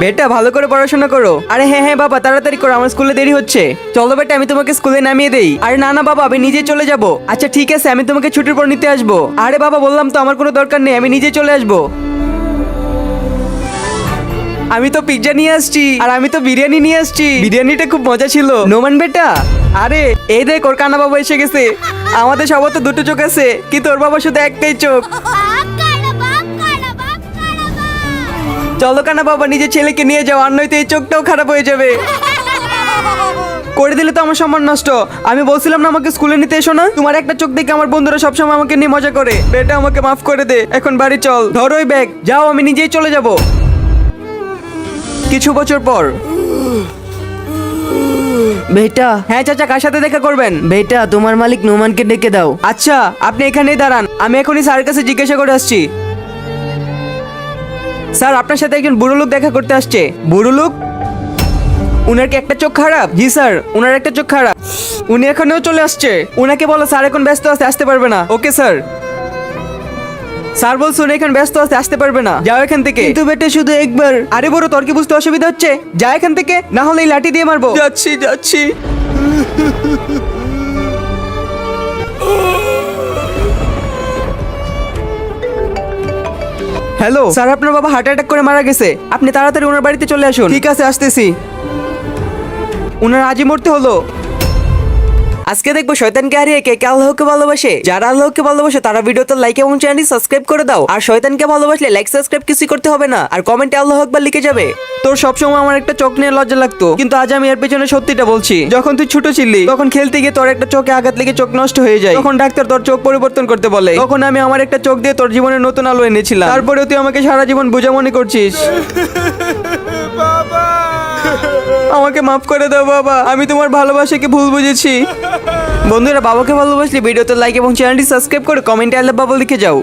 বেটা ভালো করে পড়াশোনা করো। আরে হ্যাঁ হ্যাঁ বাবা, তাড়াতাড়ি করো, আমার স্কুলে দেরি হচ্ছে। চলো বেটা, আমি তোমাকে স্কুলে নামিয়ে দেই। আরে না না বাবা, আমি নিজে চলে যাব। আচ্ছা ঠিক আছে, আমি তোমাকে ছুটির পর নিতে আসবো। আরে বাবা বললাম তো, আমার কোনো দরকার নেই, আমি নিজে চলে আসবো। আমি তো পিৎজা নিয়ে আসছি, আর আমি তো বিরিয়ানি নিয়ে আসছি। বিরিয়ানিটা খুব মজা ছিল। নোমান বেটা, আরে এই দেখ, ওর কানা বাবা এসে গেছে। আমাদের সবার তো দুটো চোখ আছে, কিন্তু ওর বাবা শুধু একটাই চোখ। চলো কানা বাবা, নিজের ছেলেকে নিয়ে যাও, আর নয়তো এই চোখটাও খারাপ হয়ে যাবে। করে দিলে তো আমার সম্মান নষ্ট। আমি বলছিলাম না আমাকে স্কুলে নিতে এসো না? তোমার একটা চোখ দেখে আমার বন্ধুরা সবসময় আমাকে নিয়ে মজা করে। বেটা আমাকে মাফ করে দে, এখন বাড়ি চল। ধরো ওই ব্যাগ, যাও, আমি নিজেই চলে যাব। কিছু বছর পর। বেটা। হ্যাঁ চাচা, কার সাথে দেখা করবেন? বেটা তোমার মালিক নোমানকে ডেকে দাও। আচ্ছা আপনি এখানেই দাঁড়ান, আমি এখনই স্যারের কাছে জিজ্ঞাসা করে আসছি। স্যার, আপনার সাথে একজন বুড়ো লোক দেখা করতে আসছে। বুড়ো লোক? উনার কি একটা চোখ খারাপ? জি স্যার, উনার একটা চোখ খারাপ। উনি এখনও চলে আসছে। উনাকে বলো স্যার এখন ব্যস্ত আছে, আসতে পারবে না। Okay sir. স্যার বলছে উনি এখন ব্যস্ত আছে, আসতে পারবে না। যাও এখান থেকে। কিন্তু বেটে শুধু একবার। আরে বড়, তোর কি বুঝতে অসুবিধা হচ্ছে? যা এখান থেকে, না হলে এই লাঠি দিয়ে মারবো। যাচ্ছি যাচ্ছি। হ্যালো স্যার, আপনার বাবা হার্ট অ্যাটাক করে মারা গেছে। আপনি তাড়াতাড়ি ওনার বাড়িতে চলে আসুন। ঠিক আছে, আসতেছি। ওনার আজই মরতে হলো। আজকে দেখবো শয়তানকে হারিয়ে কে কে আল্লাহকে ভালোবাসে। যারা আল্লাহকে ভালোবাসে তারা ভিডিওতে লাইক এবং চ্যানেলটি সাবস্ক্রাইব করে দাও। আর শয়তানকে ভালোবাসলে লাইক সাবস্ক্রাইব কিছু করতে হবে না, আর কমেন্টে আল্লাহু আকবার লিখে যাবে। তোর সবসময় আমার একটা চোখ নিয়ে লজ্জা লাগতো, কিন্তু আজ আমি এর পেছনে সত্যিটা বলছি। যখন তুই ছোট ছিলি, তখন খেলতে গিয়ে তোর একটা চোখে আঘাত লেগে চোখ নষ্ট হয়ে যায়। তখন ডাক্তার তোর চোখ পরিবর্তন করতে বলে। তখন আমি আমার একটা চোখ দিয়ে তোর জীবনে নতুন আলো এনেছিলাম। তারপরেও তুই আমাকে সারা জীবন বোঝা মনে করছিস। আমাকে মাফ করে দাও বাবা, আমি তোমার ভালোবাসাকে ভুল বুঝেছি। বন্ধুরা, বাবাকে ভালোবাসলে ভিডিওতে লাইক এবং চ্যানেলটি সাবস্ক্রাইব করে কমেন্টে আল্লাহ বাবা লিখে যাও।